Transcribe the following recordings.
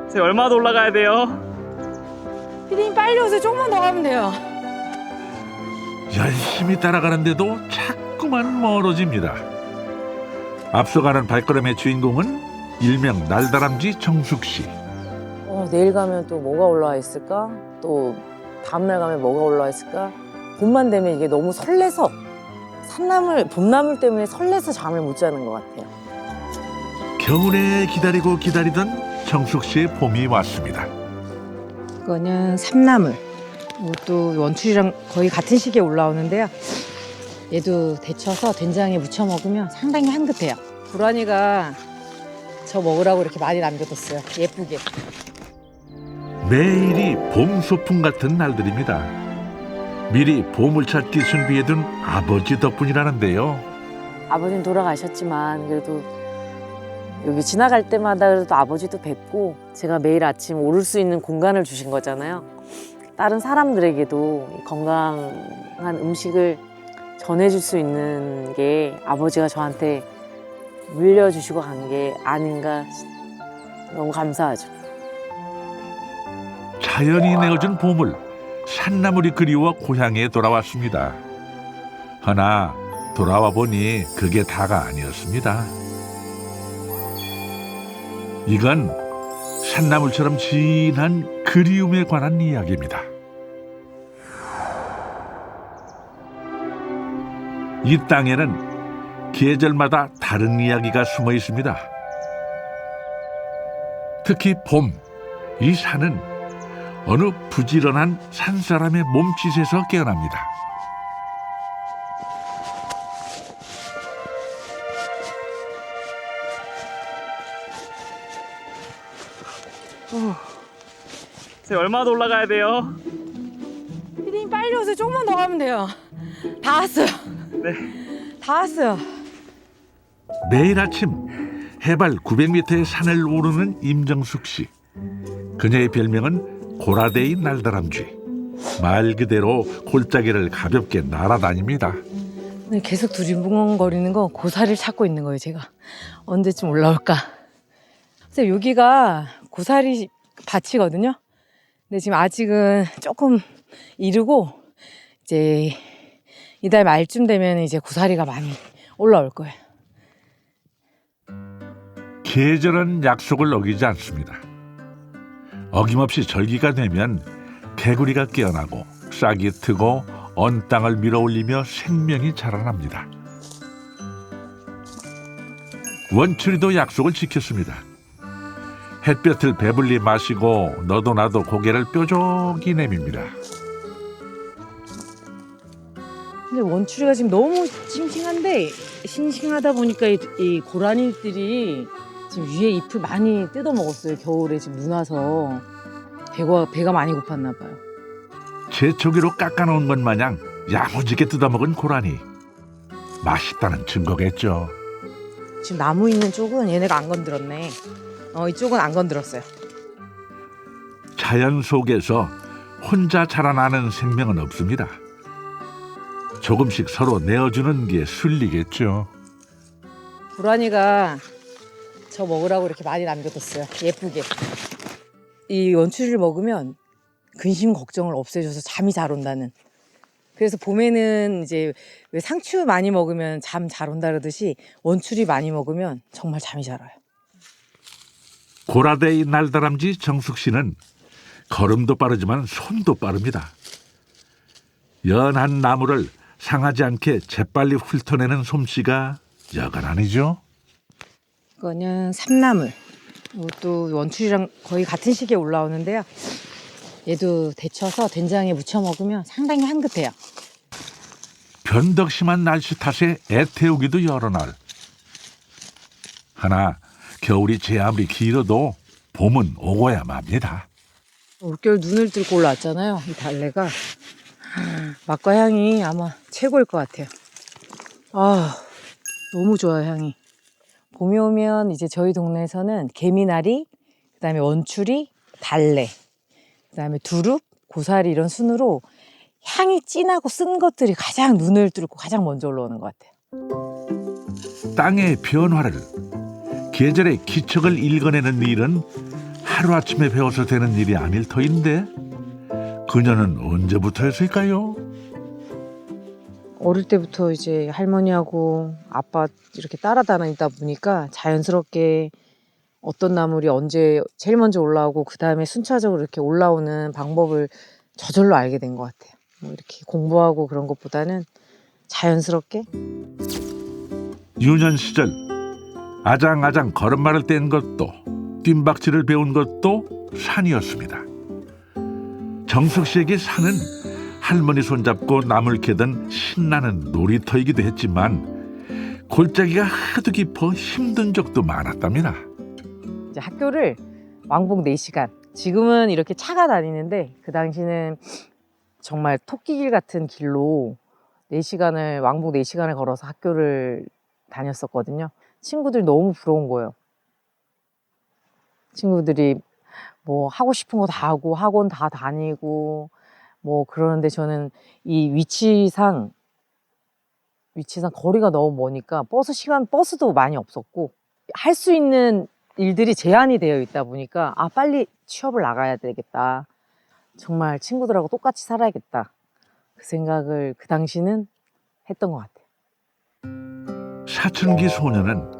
저희 얼마 더 올라가야 돼요? 피디님 빨리 오세요. 조금만 더 가면 돼요. 열심히 따라가는데도 자꾸만 멀어집니다. 앞서가는 발걸음의 주인공은 일명 날다람쥐 정숙 씨. 내일 가면 또 뭐가 올라와 있을까? 또 다음날 가면 뭐가 올라와 있을까? 봄만 되면 이게 너무 설레서 봄나물 때문에 설레서 잠을 못 자는 것 같아요. 겨울에 기다리고 기다리던 정숙 씨의 봄이 왔습니다. 이거는 삼나물. 이것도 원추리랑 거의 같은 시기에 올라오는데요. 얘도 데쳐서 된장에 무쳐 먹으면 상당히 향긋해요. 고라니가 저 먹으라고 이렇게 많이 남겨뒀어요. 예쁘게. 매일이 봄 소풍 같은 날들입니다. 미리 보물찾기 준비해둔 아버지 덕분이라는데요. 아버지는 돌아가셨지만 그래도 여기 지나갈 때마다 그래도 아버지도 뵙고 제가 매일 아침 오를 수 있는 공간을 주신 거잖아요. 다른 사람들에게도 이 건강한 음식을 전해줄 수 있는 게 아버지가 저한테 물려주시고 간 게 아닌가. 너무 감사하죠. 자연이 내어준 보물, 산나물이 그리워 고향에 돌아왔습니다. 허나 돌아와 보니 그게 다가 아니었습니다. 이건 산나물처럼 진한 그리움에 관한 이야기입니다. 이 땅에는 계절마다 다른 이야기가 숨어 있습니다. 특히 봄, 이 산은 어느 부지런한 산사람의 몸짓에서 깨어납니다. 저희 얼마 더 올라가야 돼요? 피디님 빨리 오세요. 조금만 더 가면 돼요. 다 왔어요. 네. 다 왔어요. 매일 아침 해발 900m의 산을 오르는 임정숙 씨. 그녀의 별명은 고라데이 날다람쥐. 말 그대로 골짜기를 가볍게 날아다닙니다. 계속 두리뭉거리는 거 고사리를 찾고 있는 거예요, 제가. 언제쯤 올라올까? 그래서 여기가 고사리 밭이거든요. 근데 지금 아직은 조금 이르고 이제 이달 말쯤 되면 이제 고사리가 많이 올라올 거예요. 계절은 약속을 어기지 않습니다. 어김없이 절기가 되면 개구리가 깨어나고 싹이 트고 언 땅을 밀어올리며 생명이 자라납니다. 원추리도 약속을 지켰습니다. 햇볕을 배불리 마시고 너도 나도 고개를 뾰족히 내밉니다. 근데 원추리가 지금 너무 싱싱한데 싱싱하다 보니까 이 고라니들이 지금 위에 잎을 많이 뜯어 먹었어요. 겨울에 지금 눈 와서 배가 많이 고팠나 봐요. 제초기로 깎아놓은 것 마냥 야무지게 뜯어먹은 고라니. 맛있다는 증거겠죠. 지금 나무 있는 쪽은 얘네가 안 건드렸네. 이쪽은 안 건드렸어요. 자연 속에서 혼자 자라나는 생명은 없습니다. 조금씩 서로 내어주는 게 순리겠죠. 고라니가 저 먹으라고 이렇게 많이 남겨뒀어요. 예쁘게. 이 원추리를 먹으면 근심 걱정을 없애줘서 잠이 잘 온다는. 그래서 봄에는 이제 왜 상추 많이 먹으면 잠 잘 온다 그러듯이 원추리 많이 먹으면 정말 잠이 잘 와요. 고라데이 날다람쥐 정숙 씨는 걸음도 빠르지만 손도 빠릅니다. 연한 나무를 상하지 않게 재빨리 훑어내는 솜씨가 여간 아니죠. 이거는 삼나물. 이것도 원추리랑 거의 같은 시기에 올라오는데요. 얘도 데쳐서 된장에 무쳐 먹으면 상당히 향긋해요. 변덕심한 날씨 탓에 애태우기도 여러 날. 하나 겨울이 제 아무리 길어도 봄은 오고야 맙니다. 올겨울 눈을 뚫고 올라왔잖아요. 이 달래가 맛과 향이 아마 최고일 것 같아요. 너무 좋아요, 향이. 봄이 오면 이제 저희 동네에서는 개미나리, 그다음에 원추리, 달래, 그다음에 두릅, 고사리 이런 순으로 향이 진하고 쓴 것들이 가장 눈을 뚫고 가장 먼저 올라오는 것 같아요. 땅의 변화를, 계절의 기척을 읽어내는 일은 하루아침에 배워서 되는 일이 아닐 터인데 그녀는 언제부터 했을까요? 어릴 때부터 이제 할머니하고 아빠 이렇게 따라다니다 보니까 자연스럽게 어떤 나물이 언제 제일 먼저 올라오고 그 다음에 순차적으로 이렇게 올라오는 방법을 저절로 알게 된 것 같아요. 뭐 이렇게 공부하고 그런 것보다는 자연스럽게. 유년 시절 아장아장 걸음마를 뗀 것도 뜀박질을 배운 것도 산이었습니다. 정숙 씨에게 산은 할머니 손잡고 나물 캐던 신나는 놀이터이기도 했지만 골짜기가 하도 깊어 힘든 적도 많았답니다. 이제 학교를 왕복 4시간. 지금은 이렇게 차가 다니는데 그 당시는 정말 토끼길 같은 길로 4시간을 왕복 4시간을 걸어서 학교를 다녔었거든요. 친구들이 너무 부러운 거예요. 친구들이 뭐 하고 싶은 거 다 하고 학원 다 다니고 뭐 그러는데 저는 이 위치상 거리가 너무 머니까 버스도 많이 없었고 할 수 있는 일들이 제한이 되어 있다 보니까 아 빨리 취업을 나가야 되겠다. 정말 친구들하고 똑같이 살아야겠다. 그 생각을 그 당시는 했던 것 같아요. 사춘기 소녀는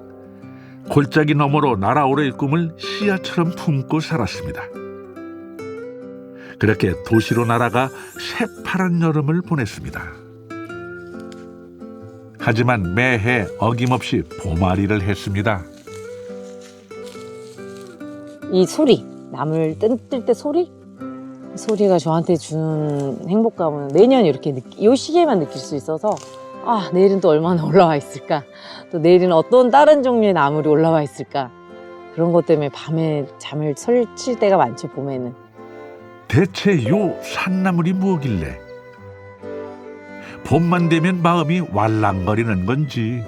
골짜기 너머로 날아오를 꿈을 씨앗처럼 품고 살았습니다. 그렇게 도시로 날아가 새파란 여름을 보냈습니다. 하지만 매해 어김없이 봄알이를 했습니다. 이 소리, 나물 뜰 때 소리가 저한테 주는 행복감은 매년 이렇게 이 시기에만 느낄 수 있어서 아 내일은 또 얼마나 올라와 있을까, 또 내일은 어떤 다른 종류의 나물이 올라와 있을까, 그런 것 때문에 밤에 잠을 설칠 때가 많죠. 봄에는. 대체 요 산나물이 뭐길래 봄만 되면 마음이 왈랑거리는 건지.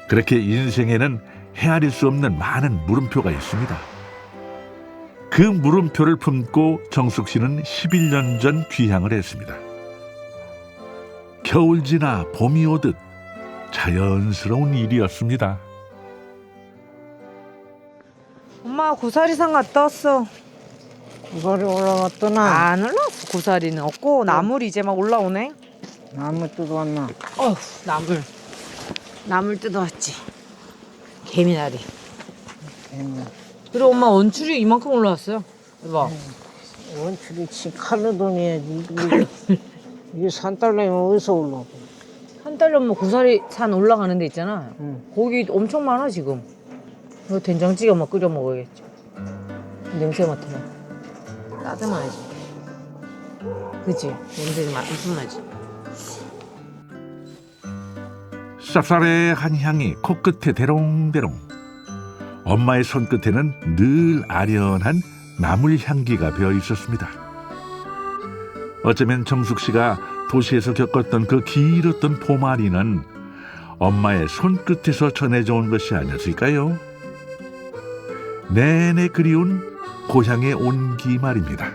그렇게 인생에는 헤아릴 수 없는 많은 물음표가 있습니다. 그 물음표를 품고 정숙 씨는 11년 전 귀향을 했습니다. 겨울 지나 봄이 오듯 자연스러운 일이었습니다. 엄마 고사리산 갔다 왔어. 고사리 올라갔더나. 안 올라왔어. 고사리는 없고 나물이 이제 막 올라오네. 나무 뜯어왔나. 나물 뜯어왔지. 개미나리. 됐네. 그리고 엄마 원추리 이만큼 올라왔어요. 이봐. 원줄이 치 칼로 돈해야지. 이게 산딸내면 어디서 올라오고. 한 달 넘으면 고사리 산 올라가는 데 있잖아. 응. 거기 엄청 많아 지금. 이거 된장찌개 엄마 끓여 먹어야겠지. 냄새 맡아봐. 따뜻하지. 그치? 냄새 무슨 나지? 쌉싸래한 향이 코끝에 대롱대롱. 엄마의 손끝에는 늘 아련한 나물 향기가 배어 있었습니다. 어쩌면 정숙 씨가 도시에서 겪었던 그 길었던 봄알이는 엄마의 손끝에서 전해져 온 것이 아니었을까요? 내내 그리운 고향의 온기 말입니다.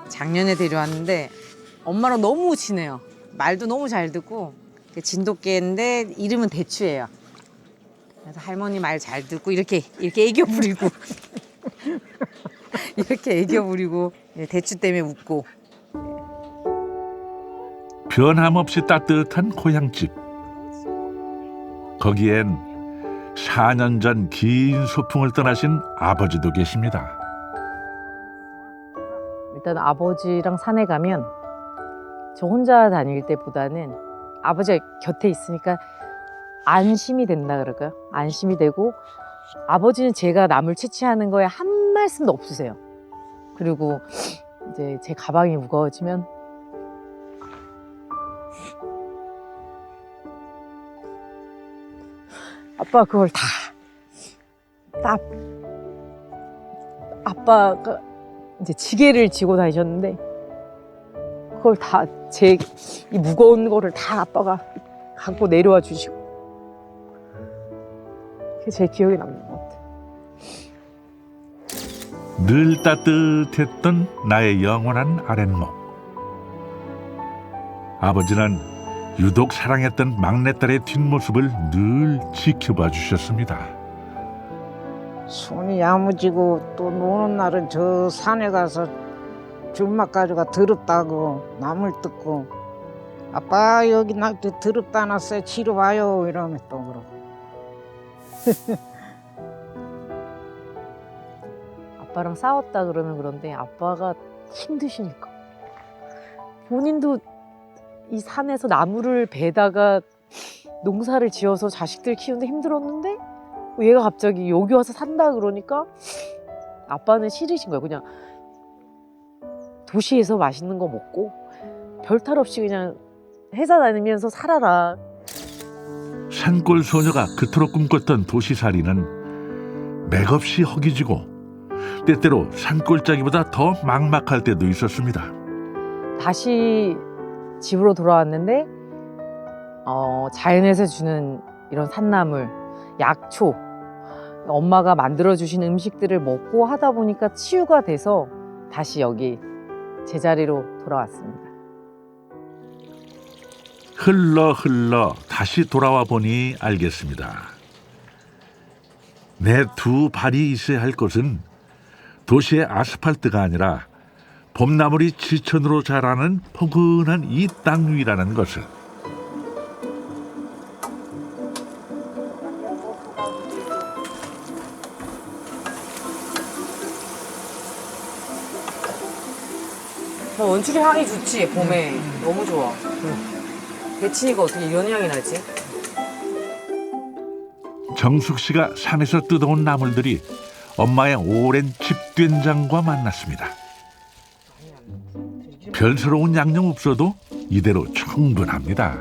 작년에 데려왔는데 엄마랑 너무 친해요. 말도 너무 잘 듣고 진돗개인데 이름은 대추예요. 그래서 할머니 말 잘 듣고 이렇게 애교 부리고 이렇게 애교 부리고 대추 때문에 웃고. 변함없이 따뜻한 고향집. 거기엔 4년 전 긴 소풍을 떠나신 아버지도 계십니다. 일단 아버지랑 산에 가면 저 혼자 다닐 때보다는 아버지가 곁에 있으니까 안심이 된다 그럴까요? 안심이 되고 아버지는 제가 나물 채취하는 거에 한 말씀도 없으세요. 그리고 이제 제 가방이 무거워지면 아빠가 그걸 다 아빠가 이제 지게를 지고 다니셨는데 그걸 다 제 이 무거운 거를 다 아빠가 갖고 내려와 주시고 그게 제 기억에 남는 것 같아요. 늘 따뜻했던 나의 영원한 아랫목. 아버지는 유독 사랑했던 막내딸의 뒷모습을 늘 지켜봐 주셨습니다. 손이 야무지고 또 노는 날은 저 산에 가서 줄막 가지고 더럽다고 나물 뜯고 아빠 여기 나 더럽다 놨어요 치러 와요 이러면 또 그러고 아빠랑 싸웠다 그러면 그런데 아빠가 힘드시니까 본인도 이 산에서 나무를 베다가 농사를 지어서 자식들 키우는데 힘들었는데 얘가 갑자기 여기 와서 산다 그러니까 아빠는 싫으신 거예요. 그냥 도시에서 맛있는 거 먹고 별 탈 없이 그냥 회사 다니면서 살아라. 산골 소녀가 그토록 꿈꿨던 도시살이는 맥없이 허기지고 때때로 산골짜기보다 더 막막할 때도 있었습니다. 다시 집으로 돌아왔는데 자연에서 주는 이런 산나물, 약초, 엄마가 만들어주신 음식들을 먹고 하다 보니까 치유가 돼서 다시 여기 제자리로 돌아왔습니다. 흘러 다시 돌아와 보니 알겠습니다. 내 두 발이 있어야 할 곳은 도시의 아스팔트가 아니라 봄나물이 지천으로 자라는 포근한 이 땅 위라는 것을. 원추리 향이 좋지, 봄에. 너무 좋아. 데치니까 어떻게 이런 향이 나지? 정숙 씨가 산에서 뜯어온 나물들이 엄마의 오랜 집된장과 만났습니다. 별스러운 양념 없어도 이대로 충분합니다.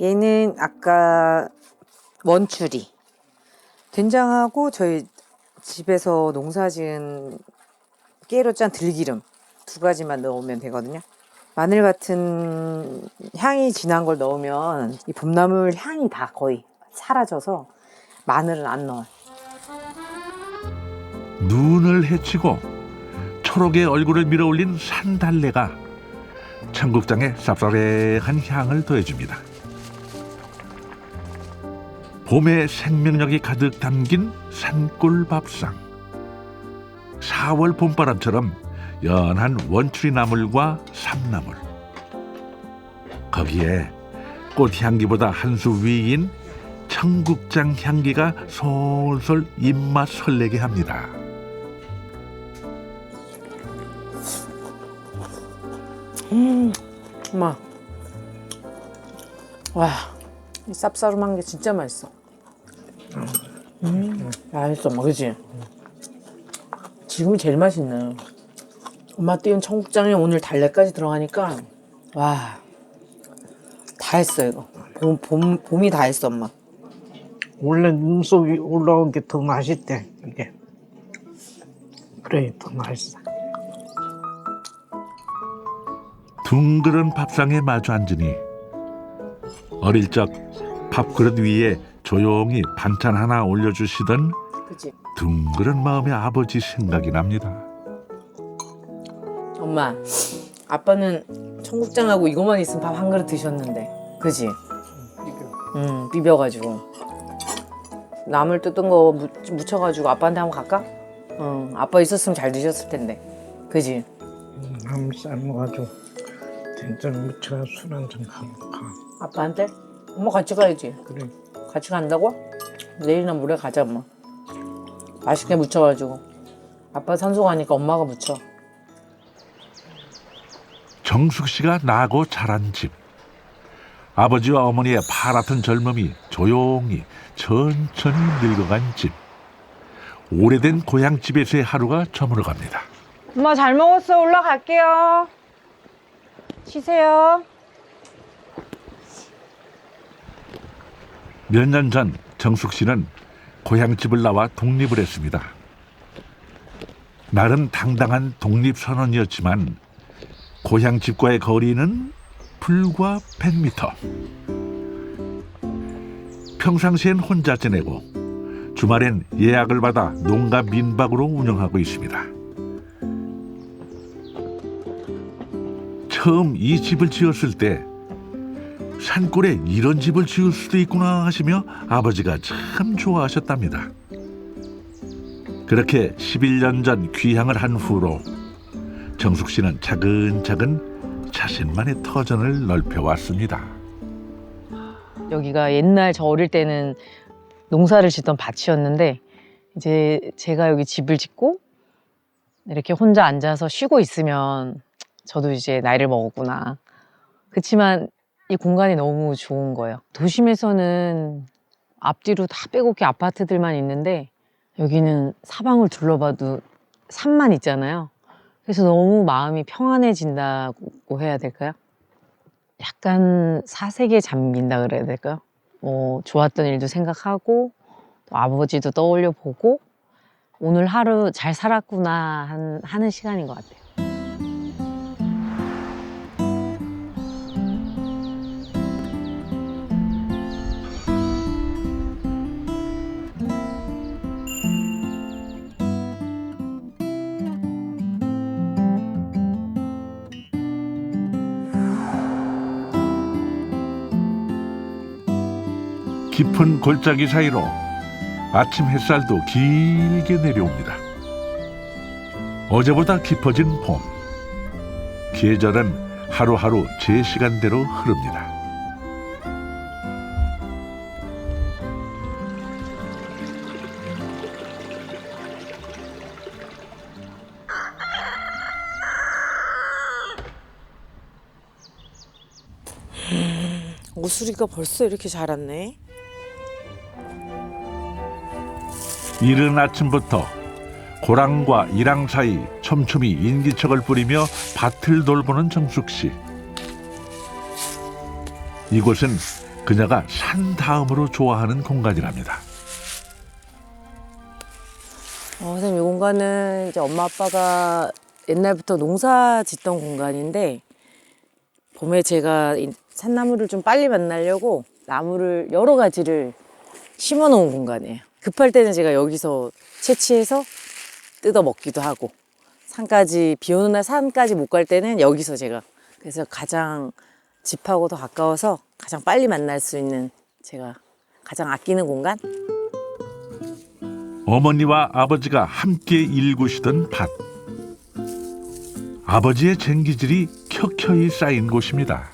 얘는 아까 원추리. 된장하고 저희 집에서 농사지은 깨로 짠 들기름 두 가지만 넣으면 되거든요. 마늘 같은 향이 진한 걸 넣으면 이 봄나물 향이 다 거의 사라져서 마늘은 안 넣어요. 눈을 헤치고 초록의 얼굴을 밀어올린 산달래가 청국장에 쌉싸래한 향을 더해줍니다. 봄의 생명력이 가득 담긴 산골 밥상. 4월 봄바람처럼 연한 원추리 나물과 삼나물. 거기에 꽃향기보다 한 수 위인 청국장 향기가 솔솔 입맛 설레게 합니다. 엄마. 와, 이 쌉싸름한 게 진짜 맛있어. 맛있어, 엄마, 그치? 지금이 제일 맛있네. 엄마 띄운 청국장에 오늘 달래까지 들어가니까 와, 다 했어 이거. 봄이 다 했어 엄마. 원래 눈속이 올라온 게 더 맛있대 이게 그래 더 맛있어 둥그런 밥상에 마주 앉으니 어릴 적 밥그릇 위에 조용히 반찬 하나 올려주시던 그치? 둥그런 마음의 아버지 생각이 납니다. 엄마, 아빠는 청국장하고 이거만 있으면 밥 한 그릇 드셨는데, 그치? 비벼가지고 나물 뜯은 거 묻혀가지고 아빠한테 한번 갈까? 아빠 있었으면 잘 드셨을 텐데, 그치? 나물 삶아가지고 된장 묻혀서 술 한잔 가 아빠한테? 엄마 같이 가야지. 그래 같이 간다고? 내일이나 모레 가자 엄마. 맛있게 무쳐가지고 아빠 산소 가니까 엄마가 무쳐. 정숙 씨가 나고 자란 집. 아버지와 어머니의 파랗던 젊음이 조용히 천천히 늙어간 집. 오래된 고향집에서의 하루가 저물어갑니다. 엄마 잘 먹었어. 올라갈게요. 쉬세요. 몇 년 전 정숙 씨는 고향집을 나와 독립을 했습니다. 나름 당당한 독립선언이었지만 고향집과의 거리는 불과 100m. 평상시엔 혼자 지내고 주말엔 예약을 받아 농가 민박으로 운영하고 있습니다. 처음 이 집을 지었을 때 산골에 이런 집을 지을 수도 있구나 하시며 아버지가 참 좋아하셨답니다. 그렇게 11년 전 귀향을 한 후로 정숙 씨는 차근차근 자신만의 터전을 넓혀왔습니다. 여기가 옛날 저 어릴 때는 농사를 짓던 밭이었는데 이제 제가 여기 집을 짓고 이렇게 혼자 앉아서 쉬고 있으면 저도 이제 나이를 먹었구나. 그렇지만 이 공간이 너무 좋은 거예요. 도심에서는 앞뒤로 다 빼곡히 아파트들만 있는데 여기는 사방을 둘러봐도 산만 있잖아요. 그래서 너무 마음이 평안해진다고 해야 될까요? 약간 사색에 잠긴다 그래야 될까요? 좋았던 일도 생각하고 또 아버지도 떠올려 보고 오늘 하루 잘 살았구나 하는 시간인 것 같아요. 깊은 골짜기 사이로 아침 햇살도 길게 내려옵니다. 어제보다 깊어진 봄. 계절은 하루하루 제 시간대로 흐릅니다. 오수리가 벌써 이렇게 자랐네. 이른 아침부터 고랑과 이랑 사이 촘촘히 인기척을 뿌리며 밭을 돌보는 정숙 씨. 이곳은 그녀가 산 다음으로 좋아하는 공간이랍니다. 선생님, 이 공간은 이제 엄마 아빠가 옛날부터 농사 짓던 공간인데 봄에 제가 이 산나물을 좀 빨리 만나려고 나무를 여러 가지를 심어 놓은 공간이에요. 급할 때는 제가 여기서 채취해서 뜯어 먹기도 하고 산까지 비 오는 날 산까지 못 갈 때는 여기서 제가 그래서 가장 집하고 더 가까워서 가장 빨리 만날 수 있는 제가 가장 아끼는 공간? 어머니와 아버지가 함께 일구시던 밭. 아버지의 쟁기질이 켜켜이 쌓인 곳입니다.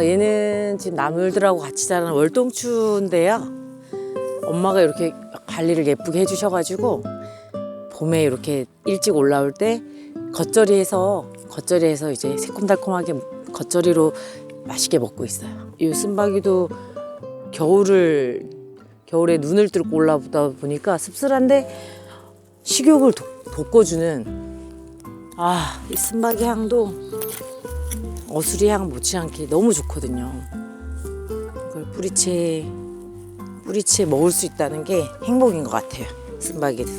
얘는 지금 나물들하고 같이 자라는 월동추인데요. 엄마가 이렇게 관리를 예쁘게 해주셔가지고 봄에 이렇게 일찍 올라올 때 겉절이해서 이제 새콤달콤하게 겉절이로 맛있게 먹고 있어요. 이 쓴바귀도 겨울에 눈을 뚫고 올라오다 보니까 씁쓸한데 식욕을 돋궈주는 이 쓴바귀 향도 어수리 향 못지않게 너무 좋거든요. 그걸 뿌리채 먹을 수 있다는 게 행복인 것 같아요. 쓴바귀도.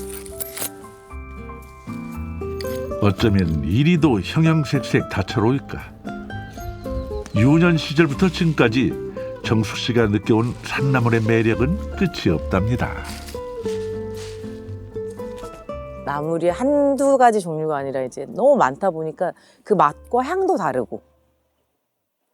어쩌면 이리도 형형색색 다채로울까. 유년 시절부터 지금까지 정숙 씨가 느껴온 산나물의 매력은 끝이 없답니다. 나물이 한두 가지 종류가 아니라 이제 너무 많다 보니까 그 맛과 향도 다르고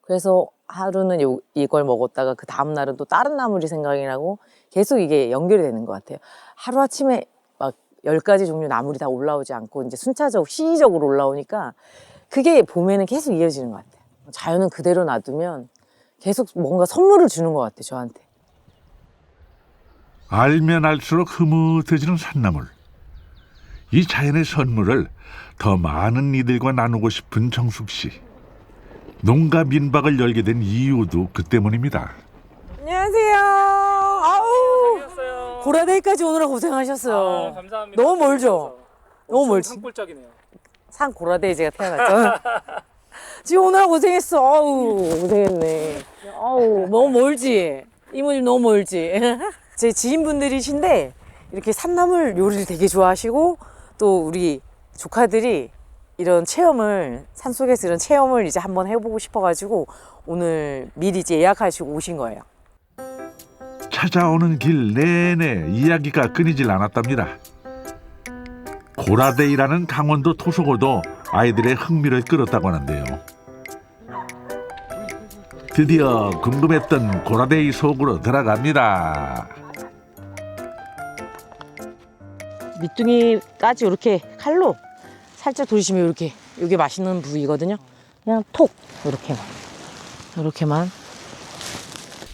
그래서 하루는 이걸 먹었다가 그 다음 날은 또 다른 나물이 생각이 나고 계속 이게 연결이 되는 것 같아요. 하루아침에 막 10가지 종류 나물이 다 올라오지 않고 이제 순차적으로 시기적으로 올라오니까 그게 봄에는 계속 이어지는 것 같아요. 자연은 그대로 놔두면 계속 뭔가 선물을 주는 것 같아요, 저한테. 알면 알수록 흐뭇해지는 산나물. 이 자연의 선물을 더 많은 이들과 나누고 싶은 정숙 씨. 농가 민박을 열게 된 이유도 그 때문입니다. 안녕하세요. 아우, 안녕하세요. 고라데이까지 오느라 고생하셨어요. 감사합니다. 너무 멀죠? 너무 멀지? 산골짜기네요. 산 고라데이 제가 태어났죠. 지금 오느라 고생했어. 아우, 고생했네. 아우, 너무 멀지? 이모님 너무 멀지? 제 지인분들이신데 이렇게 산나물 요리를 되게 좋아하시고 또 우리 조카들이 이런 체험을 산속에서 이런 체험을 이제 한번 해보고 싶어가지고 오늘 미리 이제 예약하시고 오신 거예요. 찾아오는 길 내내 이야기가 끊이질 않았답니다. 고라데이라는 강원도 토속어도 아이들의 흥미를 끌었다고 하는데요. 드디어 궁금했던 고라데이 속으로 들어갑니다. 밑둥이까지 이렇게 칼로 살짝 돌리시면 이렇게 이게 맛있는 부위거든요. 그냥 톡 이렇게만.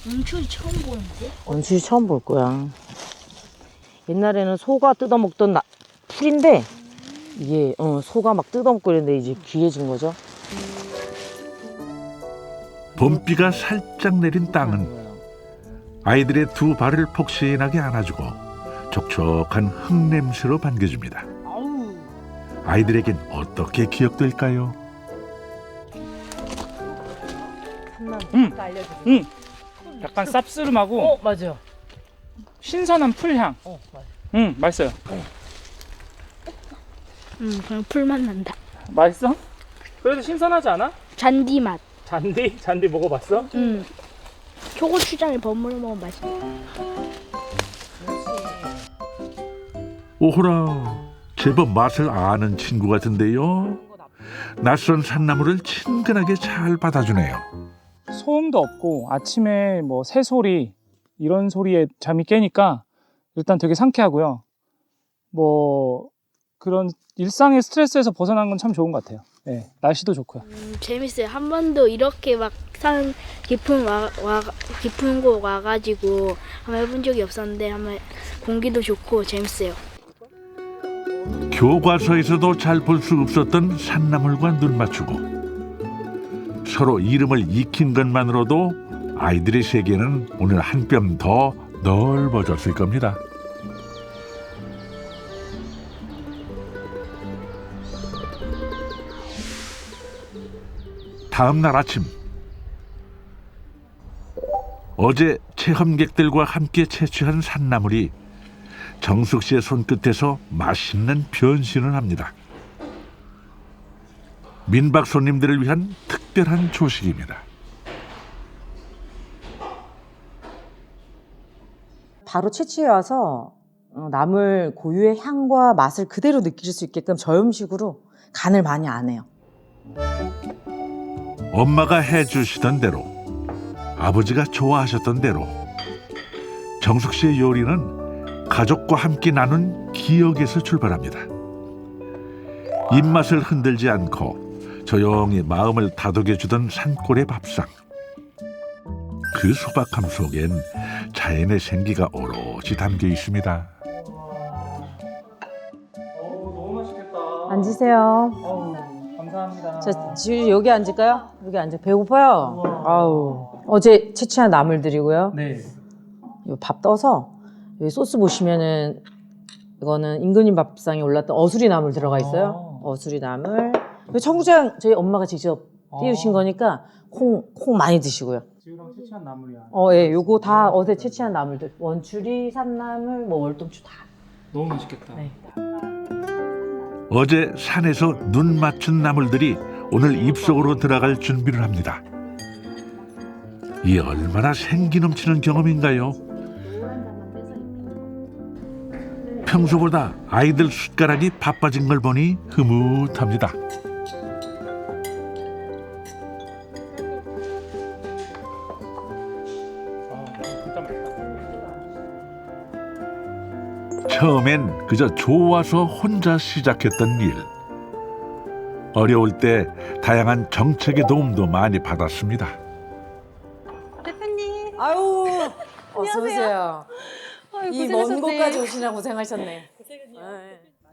은출이 처음 보는데? 원숭이 처음 볼 거야. 옛날에는 소가 뜯어먹던 풀인데 이게 소가 막 뜯어먹고 이랬는데 이제 귀해진 거죠. 봄비가 살짝 내린 땅은 아이들의 두 발을 폭신하게 안아주고 촉촉한 흙냄새로 반겨줍니다. 아이들에겐 어떻게 기억될까요? 약간 쌉스름하고 맞아요. 신선한 풀향. 맞아요. 맛있어요. 그냥 풀맛 난다. 맛있어? 그래도 신선하지 않아? 잔디 맛. 잔디? 잔디 먹어봤어? 초고추장에 버무려 먹으면 맛있어. 오호라, 제법 맛을 아는 친구 같은데요. 낯선 산나물을 친근하게 잘 받아주네요. 소음도 없고 아침에 뭐 새소리 이런 소리에 잠이 깨니까 일단 되게 상쾌하고요. 뭐 그런 일상의 스트레스에서 벗어난 건 참 좋은 것 같아요. 네, 날씨도 좋고요. 재밌어요. 한 번도 이렇게 막 산 깊은 곳 와가지고 한번 해본 적이 없었는데 한번 공기도 좋고 재밌어요. 교과서에서도 잘 볼 수 없었던 산나물과 눈 맞추고 서로 이름을 익힌 것만으로도 아이들의 세계는 오늘 한 뼘 더 넓어졌을 겁니다. 다음 날 아침, 어제 체험객들과 함께 채취한 산나물이 정숙 씨의 손끝에서 맛있는 변신을 합니다. 민박 손님들을 위한 특별한 조식입니다. 바로 채취해 와서 나물 고유의 향과 맛을 그대로 느낄 수 있게끔 저염식으로 간을 많이 안 해요. 엄마가 해주시던 대로, 아버지가 좋아하셨던 대로 정숙 씨의 요리는 가족과 함께 나눈 기억에서 출발합니다. 입맛을 흔들지 않고 조용히 마음을 다독여주던 산골의 밥상. 그 소박함 속엔 자연의 생기가 오롯이 담겨 있습니다. 너무 맛있겠다. 앉으세요. 감사합니다. 자, 지금 여기 앉을까요? 여기 앉아. 배고파요. 아우. 어제 채취한 나물들이고요. 네. 요 밥 떠서 여기 소스 보시면은 이거는 임금님 밥상에 올랐던 어수리 나물 들어가 있어요. 어수리 나물. 요 청국장 저희 엄마가 직접 띄우신 거니까 콩 많이 드시고요. 지우랑 채취한 나물이야. 예, 요거 다 어제 채취한 나물들. 원추리, 산나물, 뭐 월동추 다. 너무 맛있겠다. 네. 어제 산에서 눈 맞춘 나물들이 오늘 입속으로 들어갈 준비를 합니다. 이 얼마나 생기 넘치는 경험인가요? 평소보다 아이들 숟가락이 바빠진 걸 보니 흐뭇합니다. 진짜 맛있다. 처음엔 그저 좋아서 혼자 시작했던 일. 어려울 때 다양한 정책의 도움도 많이 받았습니다. 대표님. 아유, 어서 오세요. 이 먼 고생하셨네. 곳까지 오시느라 고생하셨네.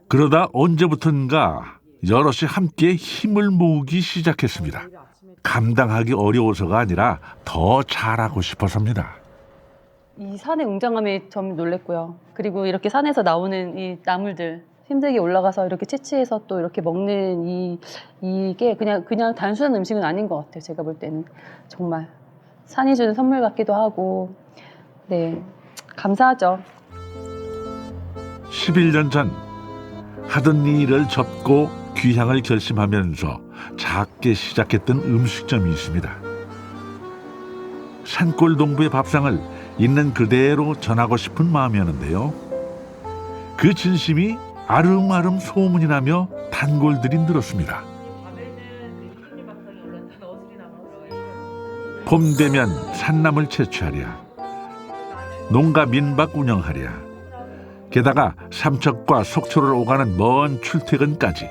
그러다 언제부턴가 여럿이 함께 힘을 모으기 시작했습니다. 감당하기 어려워서가 아니라 더 잘하고 싶어서입니다. 이 산의 웅장함에 좀 놀랬고요. 그리고 이렇게 산에서 나오는 이 나물들 힘들게 올라가서 이렇게 채취해서 또 이렇게 먹는 이게 그냥 단순한 음식은 아닌 것 같아요. 제가 볼 때는 정말 산이 주는 선물 같기도 하고, 네, 감사하죠. 11년 전 하던 일을 접고 귀향을 결심하면서 작게 시작했던 음식점이 있습니다. 산골 동부의 밥상을 있는 그대로 전하고 싶은 마음이었는데요. 그 진심이 아름아름 소문이 나며 단골들이 늘었습니다. 봄 되면 산나물 채취하랴, 농가 민박 운영하랴, 게다가 삼척과 속초를 오가는 먼 출퇴근까지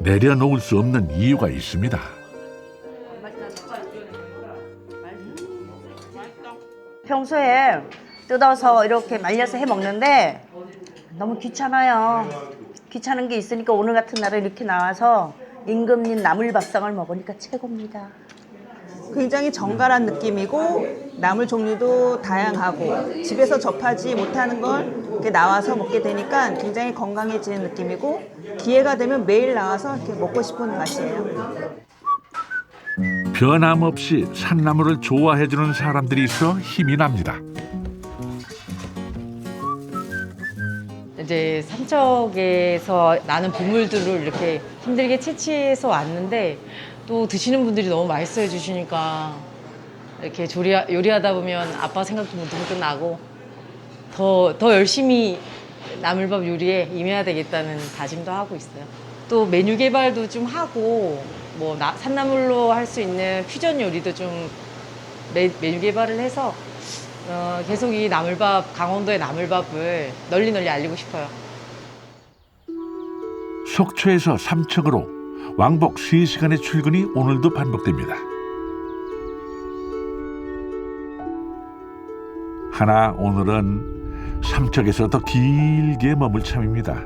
내려놓을 수 없는 이유가 있습니다. 평소에 뜯어서 이렇게 말려서 해 먹는데 너무 귀찮아요. 귀찮은 게 있으니까 오늘 같은 날에 이렇게 나와서 임금님 나물밥상을 먹으니까 최고입니다. 굉장히 정갈한 느낌이고 나물 종류도 다양하고 집에서 접하지 못하는 걸 이렇게 나와서 먹게 되니까 굉장히 건강해지는 느낌이고 기회가 되면 매일 나와서 이렇게 먹고 싶은 맛이에요. 변함없이 산나물을 좋아해주는 사람들이 있어 힘이 납니다. 이제 삼척에서 나는 보물들을 이렇게 힘들게 채취해서 왔는데 또 드시는 분들이 너무 맛있어 해주시니까 이렇게 요리하다 보면 아빠 생각도 문득문득 나고 더 열심히 나물밥 요리에 임해야 되겠다는 다짐도 하고 있어요. 또 메뉴 개발도 좀 하고 뭐 산나물로 할 수 있는 퓨전 요리도 좀 메뉴 개발을 해서 계속 이 나물밥, 강원도의 나물밥을 널리 알리고 싶어요. 속초에서 삼척으로 왕복 3시간의 출근이 오늘도 반복됩니다. 하나 오늘은 삼척에서 더 길게 머물 참입니다.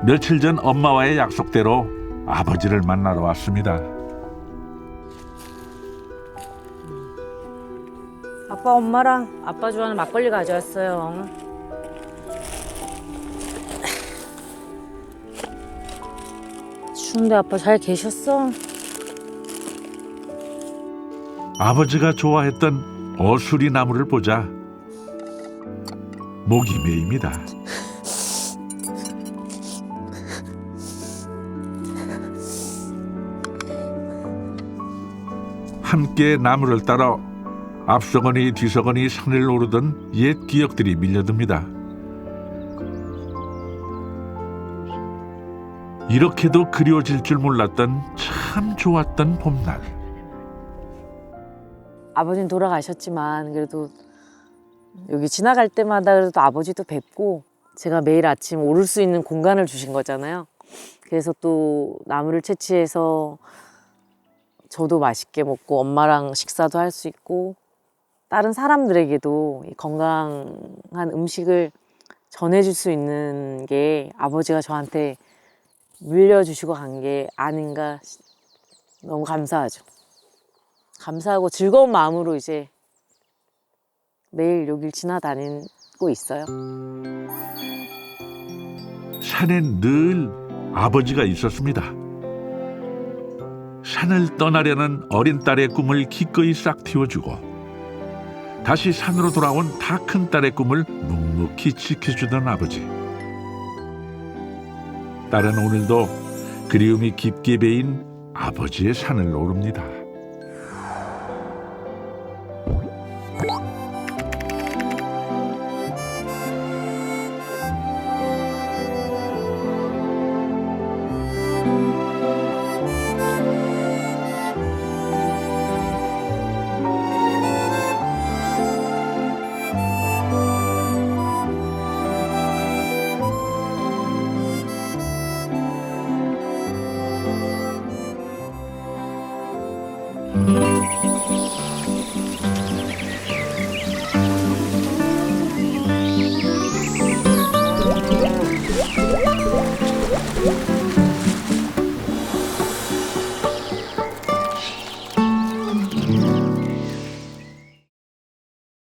며칠 전 엄마와의 약속대로 아버지를 만나러 왔습니다. 아빠 엄마랑 아빠 좋아하는 막걸리 가져왔어요. 추운데 아빠 잘 계셨어? 아버지가 좋아했던 어수리 나무를 보자 목이 메입니다. 함께 나무를 따라 앞서거니 뒤서거니 산을 오르던 옛 기억들이 밀려듭니다. 이렇게도 그리워질 줄 몰랐던 참 좋았던 봄날. 아버지는 돌아가셨지만 그래도 여기 지나갈 때마다 그래도 아버지도 뵙고 제가 매일 아침 오를 수 있는 공간을 주신 거잖아요. 그래서 또 나무를 채취해서 저도 맛있게 먹고 엄마랑 식사도 할 수 있고 다른 사람들에게도 이 건강한 음식을 전해줄 수 있는 게 아버지가 저한테 물려주시고 간 게 아닌가. 너무 감사하죠. 감사하고 즐거운 마음으로 이제 매일 여길 지나다니고 있어요. 산엔 늘 아버지가 있었습니다. 산을 떠나려는 어린 딸의 꿈을 기꺼이 싹 틔워주고 다시 산으로 돌아온 다 큰 딸의 꿈을 묵묵히 지켜주던 아버지. 딸은 오늘도 그리움이 깊게 배인 아버지의 산을 오릅니다.